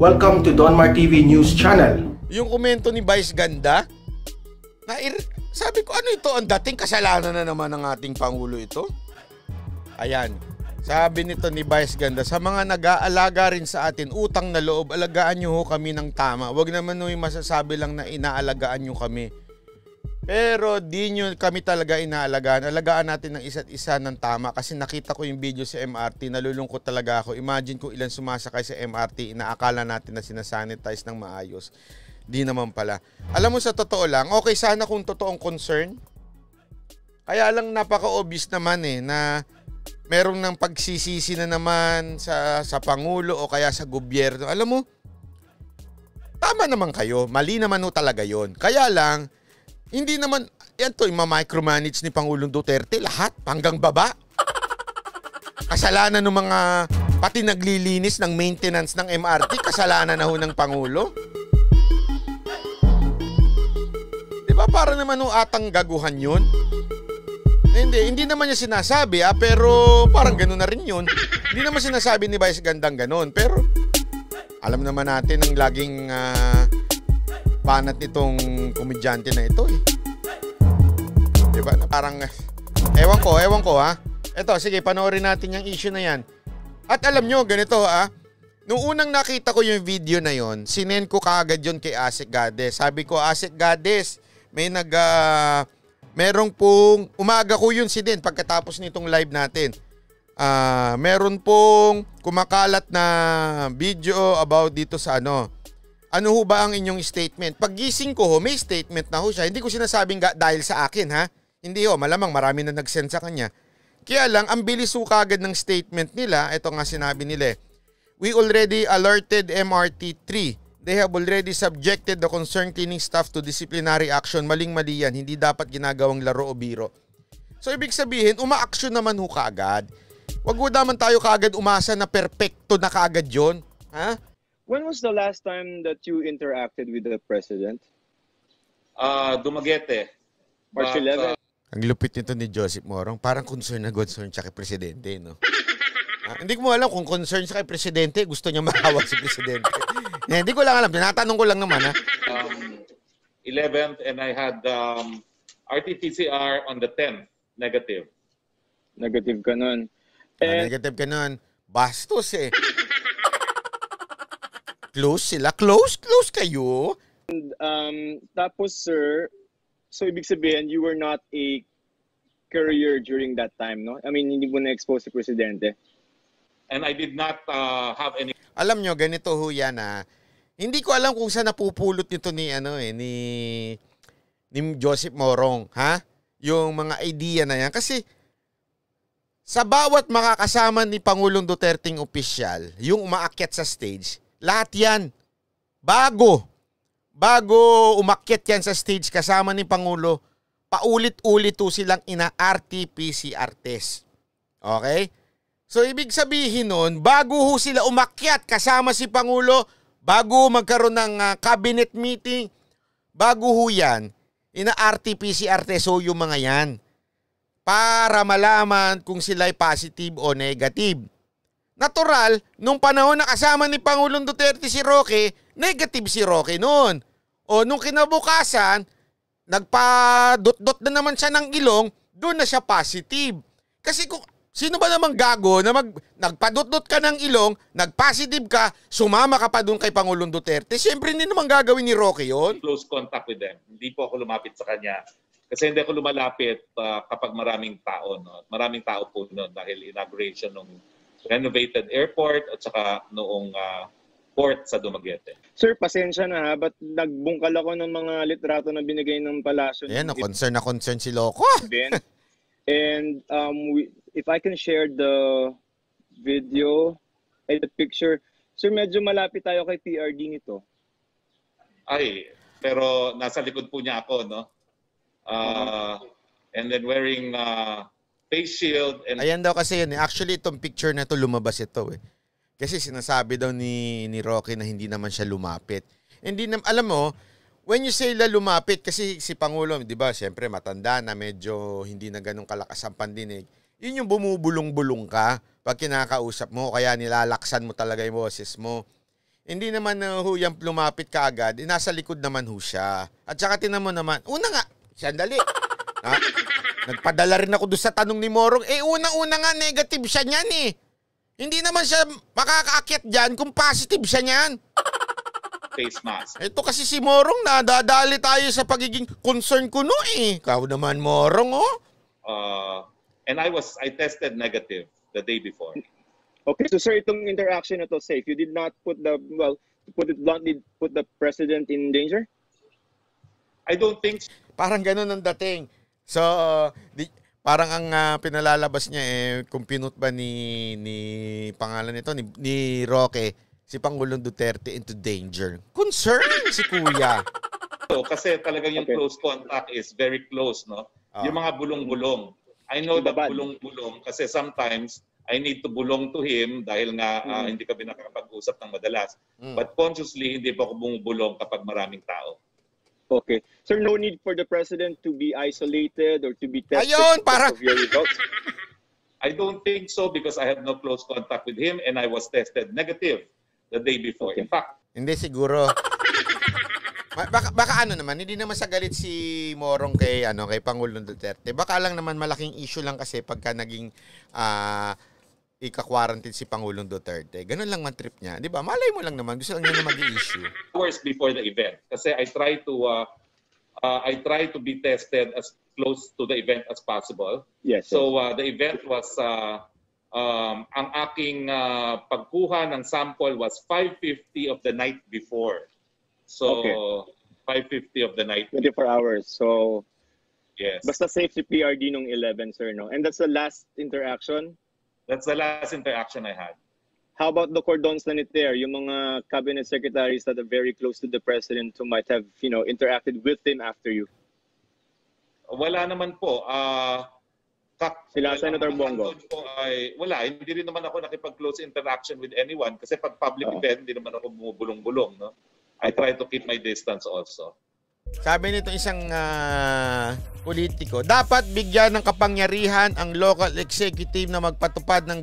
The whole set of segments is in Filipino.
Welcome to Donmar TV News Channel. Yung komento ni Vice Ganda, sabi ko, ano ito? Ang dating kasalanan na naman ng ating Pangulo ito. Ayan, sabi nito ni Vice Ganda, sa mga nag-aalaga rin sa atin, utang na loob, alagaan nyo ho kami ng tama. Huwag naman nyo masasabi lang na inaalagaan nyo kami. Pero di nyo kami talaga inaalagaan. Alagaan natin ng isa't isa ng tama. Kasi nakita ko yung video sa MRT, nalulungkot talaga ako. Imagine kung ilan sumasakay sa MRT, inaakala natin na sinasanitize ng maayos. Di naman pala. Alam mo, sa totoo lang, okay sana kung totoong concern. Kaya lang napaka-obvious naman na merong ng pagsisisi na naman sa Pangulo o kaya sa gobyerno. Alam mo, tama naman kayo. Mali naman ho talaga yon. Kaya lang, hindi naman, yan to, ima-micromanage ni Pangulong Duterte, lahat, hanggang baba. Kasalanan ng mga, pati naglilinis ng maintenance ng MRT, kasalanan na ho ng Pangulo. Diba, para naman ho atang gaguhan yun? Hindi naman niya sinasabi, pero parang gano'n na rin yun. Hindi naman sinasabi ni Vice Gandang gano'n, pero alam naman natin ang laging banat nitong komedyante na ito Diba? Parang, ewan ko ha. Ito, sige, panoorin natin yung issue na yan. At alam nyo, ganito nung unang nakita ko yung video na yon, sinend ko kaagad yun kay Asik Gades. Sabi ko, Asik Gades, merong pong, umaga ko yun sinend pagkatapos nitong live natin. Meron pong kumakalat na video about dito sa ano ho ba ang inyong statement? Paggising ko may statement na ho siya. Hindi ko sinasabing dahil sa akin Hindi ho, malamang marami na nag-send sa kanya. Kaya lang, ang bilis ho kagad ng statement nila. Ito nga sinabi nila. We already alerted MRT3. They have already subjected the concerned cleaning staff to disciplinary action. Maling-mali yan. Hindi dapat ginagawang laro o biro. So, ibig sabihin, uma-action naman ho kagad. Wag ho naman tayo kagad umasa na perpekto na kagad yun. When was the last time that you interacted with the president? Dumaguete. March 11? Ang lupit nito ni Joseph Morong. Parang concern siya kay presidente, no? Hindi ko mo alam kung concern siya kay presidente. Gusto niya mahawak si presidente. Hindi ko lang alam. Tinatanong ko lang naman, 11th and I had RT-PCR on the 10th. Negative. Negative ka nun. Negative ka nun. Bastos Close sila? Close kayo? And, tapos, sir, so ibig sabihin, you were not a courier during that time, no? I mean, hindi mo na-expose si Presidente. And I did not have any... Alam nyo, ganito ho yan Hindi ko alam kung saan napupulot nito ni Joseph Morong, yung mga idea na yan. Kasi, sa bawat makakasama ni Pangulong Duterteng opisyal, yung umaakyat sa stage, lahat yan, bago umakyat yan sa stage kasama ni Pangulo, paulit-ulit silang ina-RT-PCR test. Okay? So, ibig sabihin nun, bago sila umakyat kasama si Pangulo, bago magkaroon ng cabinet meeting, bago yan, ina-RT-PCR test yung mga yan. Para malaman kung sila'y positive o negative. Natural, nung panahon na kasama ni Pangulong Duterte si Roque, negative si Roque noon. O nung kinabukasan, nagpa-dot-dot na naman siya ng ilong, doon na siya positive. Kasi kung sino ba namang gago na nagpa-dot-dot ka ng ilong, nag-positive ka, sumama ka pa doon kay Pangulong Duterte, siyempre hindi naman gagawin ni Roque yun. Close contact with them. Hindi po ako lumapit sa kanya. Kasi hindi ako lumalapit kapag maraming tao. No? Maraming tao po noon dahil inauguration ng renovated airport at saka noong port sa Dumaguete. Sir, pasensya na ba't nagbungkal ako ng mga litrato na binigay ng palasyo? Ayan, concern si Loco. And if I can share the video and the picture, sir, medyo malapit tayo kay PRD nito. Ay, pero nasa likod po niya ako, no? And then wearing face shield. And ayan daw kasi yun. Actually, itong picture na to lumabas ito Kasi sinasabi daw ni Roque na hindi naman siya lumapit. Alam mo, when you say lumapit, kasi si Pangulo, di ba, siyempre matanda na medyo hindi na ganun kalakas ang pandinig. Yun yung bumubulong-bulong ka pag kinakausap mo, kaya nilalaksan mo talaga yung boses mo. hindi naman ho yan lumapit kaagad, nasa likod naman ho siya. At saka tinan mo naman, una nga, sandali. Ha? Nagpadala rin ako doon sa tanong ni Morong, una-una nga negative siya niyan eh. Hindi naman siya makakaakyat dyan kung positive siya niyan. Face mask. Ito kasi si Morong, nadadali tayo sa pagiging concern ko no eh. Ikaw naman Morong oh. And I tested negative the day before. Okay, so sir, itong interaction na to safe. You did not put to put it bluntly, put the president in danger? I don't think so. Parang ganun ang dating. So, parang ang pinalalabas niya kung pinut ba ni pangalan nito, ni Roque, si Pangulong Duterte into danger. Concern si Kuya. So, kasi talagang yung close contact is very close, no? Yung mga bulong-bulong. I know that bulong-bulong kasi sometimes I need to bulong to him dahil nga hindi kami nakakapag-usap ng madalas. But consciously, hindi pa ako bumubulong kapag maraming tao. Okay. Sir, no need for the president to be isolated or to be tested because of your results? I don't think so because I have no close contact with him and I was tested negative the day before. Okay. In fact, hindi siguro. Baka ano naman, hindi naman sa galit si Morong kay Pangulong Duterte. Baka lang naman malaking issue lang kasi pagka naging ika-quarantine si Pangulong Duterte. Ganun lang man trip niya. 'Di ba? Malay mo lang naman, gusto lang niya na mag-i-issue. hours before the event kasi I try to be tested as close to the event as possible. Yes. So the event was ang aking pagkuha ng sample was 5:50 of the night before. So 5:50 of the night. 24 hours. So yes. Basta safe si PRD nung 11, sir, no? And that's the last interaction? That's the last interaction I had. How about the cordon sanitaire, yung mga cabinet secretaries that are very close to the president who might have, interacted with him after you? Wala naman po. Sila Senator Bongo? Wala. Hindi rin naman ako nakipag-close interaction with anyone kasi pag public event, hindi naman ako bumubulong-bulong. No? I try to keep my distance also. Sabi nito isang politiko, dapat bigyan ng kapangyarihan ang local executive na magpatupad ng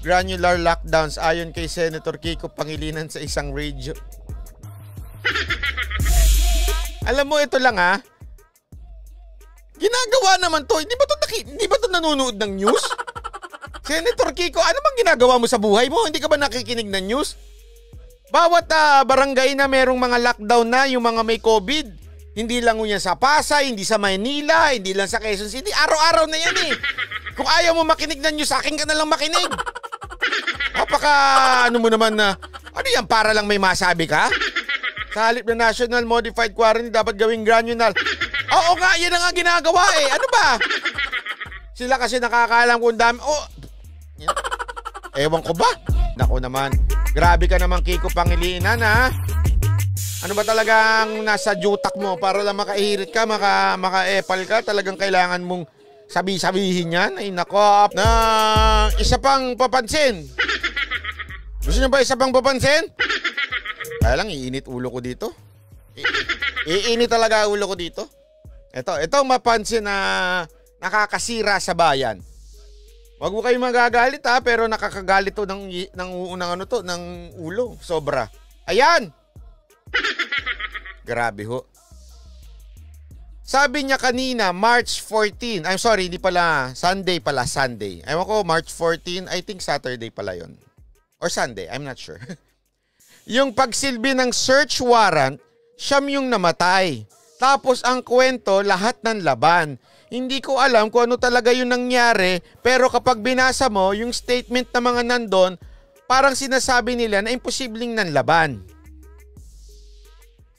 granular lockdowns ayon kay Senator Kiko Pangilinan sa isang radio. Alam mo, ito lang ginagawa naman to. Hindi ba to nanonood ng news? Senator Kiko, ano bang ginagawa mo sa buhay mo? Hindi ka ba nakikinig ng news? Bawat barangay na merong mga lockdown na, yung mga may COVID, hindi lang yan sa Pasay, hindi sa Maynila, hindi lang sa Quezon City, araw-araw na yan eh. Kung ayaw mo makinig ng news, sa akin ka na lang makinig. Mo naman na, ano yan, para lang may masabi ka? Sa halip na National Modified Quarantine, dapat gawing granular. Oo nga, yan ang ginagawa eh. Ano ba? Sila kasi nakakaalam kung dami. Ewan ko ba? Naku naman. Grabe ka naman, Kiko Pangilinan, Ano ba talagang nasa jutak mo para lang makahirit ka, maka-epal ka? Talagang kailangan mong sabihin yan? Ay nako. Na isa pang papansin. Gusto niyo ba isa pang papansin? Kaya lang, iinit ulo ko dito. Iinit talaga ulo ko dito. Ito mapansin na nakakasira sa bayan. Wag mo kayong magagalit pero nakakagalit to ng ulo. Sobra. Ayan! Grabe ho. Sabi niya kanina, March 14. I'm sorry, hindi pala. Sunday. Ewan ko, March 14. I think Saturday pala yon. Or Sunday, I'm not sure. Yung pagsilbi ng search warrant, siyam yung namatay. Tapos ang kwento, lahat ng laban. Hindi ko alam kung ano talaga yung nangyari, pero kapag binasa mo, yung statement ng mga nandun, parang sinasabi nila na imposibleng nanlaban.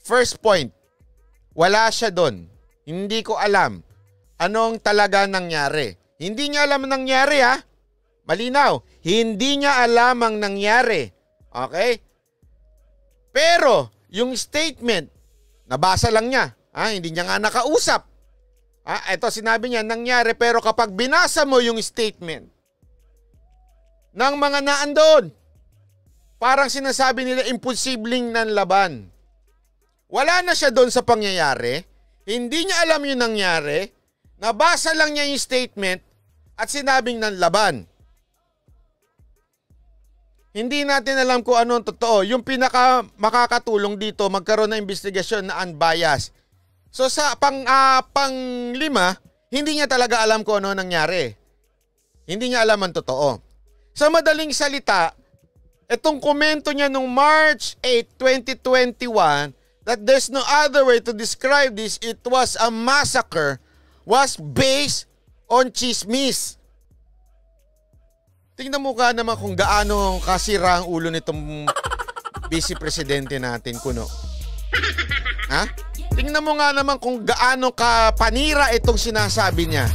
First point, wala siya doon. Hindi ko alam anong talaga nangyari. Hindi niya alam ang nangyari Malinaw, hindi niya alam ang nangyari. Okay? Pero, yung statement, nabasa lang niya. Hindi niya nga nakausap. Ito sinabi niya, nangyari, pero kapag binasa mo yung statement ng mga naandun, parang sinasabi nila imposibleng nanlaban. Wala na siya doon sa pangyayari, hindi niya alam yung nangyari, nabasa lang niya yung statement at sinabing nanlaban. Hindi natin alam kung ano ang totoo. Yung pinaka makakatulong dito, magkaroon ng investigasyon na unbiased. So sa pang-lima, hindi niya talaga alam kung ano nangyari. Hindi niya alam ang totoo. Sa madaling salita, itong komento niya nung March 8, 2021, that there's no other way to describe this, it was a massacre, was based on chismis. Tingnan mo ka naman kung gaano kasira ang ulo nitong vice presidente natin, Kuno. Ha? Tingnan mo nga naman kung gaano ka panira itong sinasabi niya.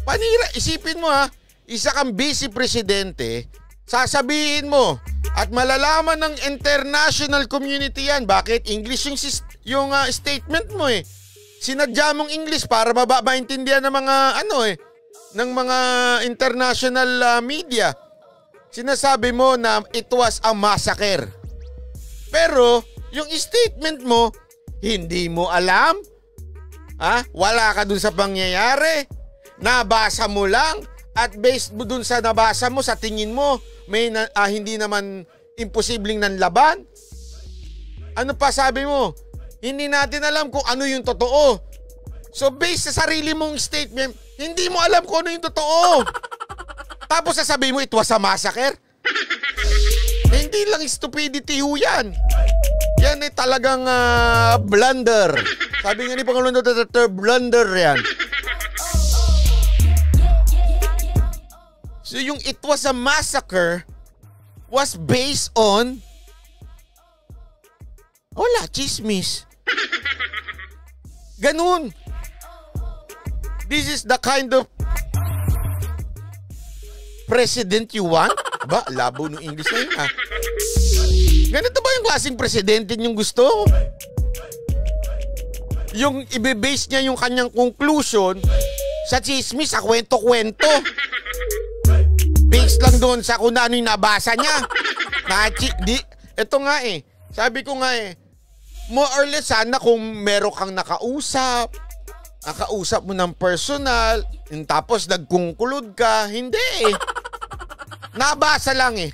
Panira, isipin mo ha, isa kang vice presidente, sasabihin mo at malalaman ng international community yan. Bakit? English yung statement mo eh. Sinadya mong English para maintindihan ng mga ng mga international media. Sinasabi mo na it was a massacre. Pero yung statement mo, hindi mo alam. Ha? Wala ka dun sa pangyayari. Nabasa mo lang at based mo dun sa nabasa mo, sa tingin mo, may hindi naman imposibleng nanlaban. Ano pa sabi mo? Hindi natin alam kung ano yung totoo. So based sa sarili mong statement, hindi mo alam kung ano yung totoo. Tapos sasabihin mo, it was a massacre? Hindi lang stupidity ho yan. Yan ay talagang blunder. Sabi nga ni Pangulong Duterte, blunder yan. So yung it was a massacre was based on chismis. Ganun. This is the kind of president you want? Ba, labo ng English na yun ha. Ganito ba yung klaseng presidente niyong gusto? Yung ibe-base niya yung kanyang conclusion sa chismis, sa kwento-kwento. Based lang doon sa kung ano yung nabasa niya. Ito nga eh. Sabi ko nga eh, more or less sana kung meron kang nakausap mo ng personal, tapos nag-conclude ka, hindi eh. Nabasa lang eh.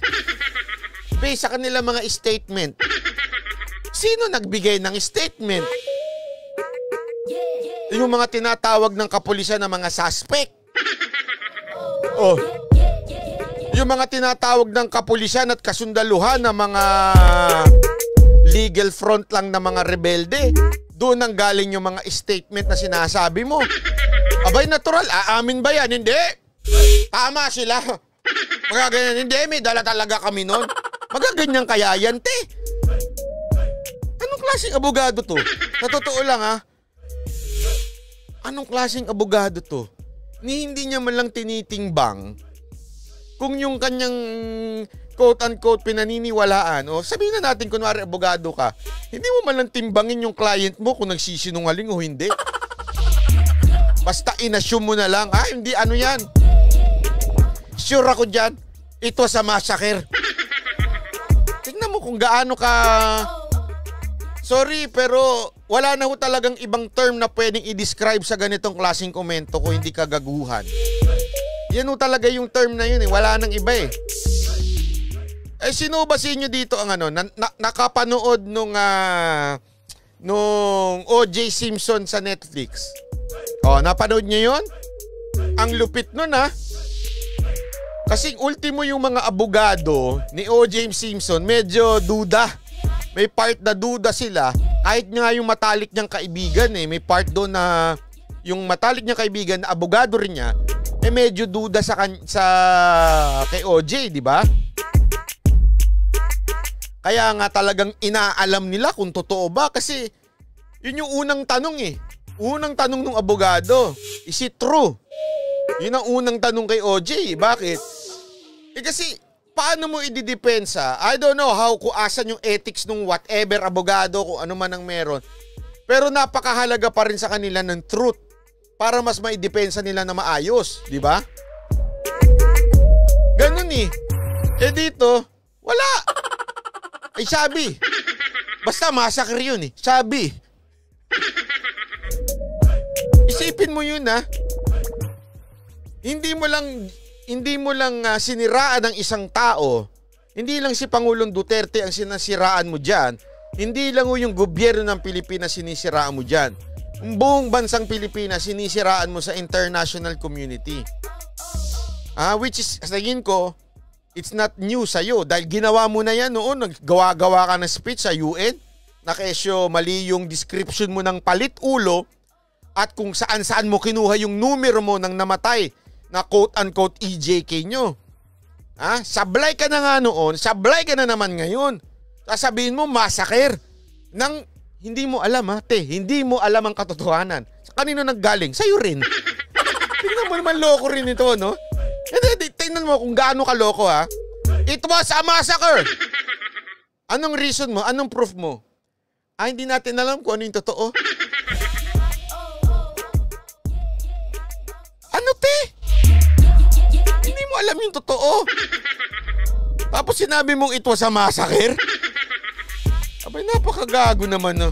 Based sa kanila mga statement. Sino nagbigay ng statement? Yung mga tinatawag ng kapulisan na mga suspect. Oh. Yung mga tinatawag ng kapulisan at kasundaluhan na mga legal front lang na mga rebelde. Doon ang galing yung mga statement na sinasabi mo. Abay, natural. Aamin ba yan? Hindi. Tama sila. Magaganyan. Hindi, may dala talaga kami nun. Magaganyan kaya yan, te. Anong klaseng abogado to? Sa totoo lang, ha? Anong klaseng abogado to? Hindi niya man lang tinitimbang kung yung kanyang quote-unquote pinaniniwalaan, o sabihin na natin kunwari abogado ka, hindi mo man lang timbangin yung client mo kung nagsisinungaling o hindi. Basta inassume mo na lang, hindi ano yan. Sure ako dyan, ito sa massacre. Tingnan mo kung gaano ka... Sorry, pero wala na ho talagang ibang term na pwedeng i-describe sa ganitong klaseng komento kung hindi kagaguhan. Yan ho talaga yung term na yun eh. Wala nang iba eh. Sino ba sa inyo dito ang nakapanood nung O.J. Simpson sa Netflix? Napanood niyo yun? Ang lupit nun ha. Kasi ultimo yung mga abogado ni O.J. Simpson medyo duda. May part na duda sila. Kahit nga yung matalik niyang kaibigan may part doon na yung matalik niyang kaibigan na abogado rin niya, medyo duda sa kay OJ, di ba? Kaya nga talagang inaalam nila kung totoo ba kasi yun yung unang tanong eh. Unang tanong ng abogado, is it true? Yun ang unang tanong kay OJ. Bakit? Kasi paano mo ididepensa? I don't know kung asan yung ethics ng whatever abogado, kung ano man ang meron. Pero napakahalaga pa rin sa kanila ng truth para mas maidepensa nila na maayos, di ba? Ganun eh. Dito, wala. Sabi. Basta massacre yun eh. Sabi. Isipin mo yun ha. Hindi mo lang siniraan ng isang tao Hindi lang si Pangulong Duterte ang sinasiraan mo dyan. Hindi lang yung gobyerno ng Pilipinas sinisiraan mo dyan. Ang buong bansang Pilipinas sinisiraan mo sa international community. Which is, sa tingin ko, it's not new sa'yo. Dahil ginawa mo na yan noon, naggawa-gawa ka ng speech sa UN, na kesyo mali yung description mo ng palit ulo at kung saan-saan mo kinuha yung numero mo ng namatay na quote-unquote EJK nyo. Sablay ka na nga noon, sablay ka na naman ngayon. Sasabihin mo, massacre. Nang hindi mo alam hindi mo alam ang katotohanan. Sa kanino naggaling? Sa'yo rin. Tingnan mo naman, loko rin ito, no? Tingnan mo kung gaano ka loko, ha? It was a massacre! Anong reason mo? Anong proof mo? Hindi natin alam kung ano yung totoo. Ano, te? Hindi mo alam yung totoo. Tapos sinabi mong it was a massacre? Abay, napakagago naman, no?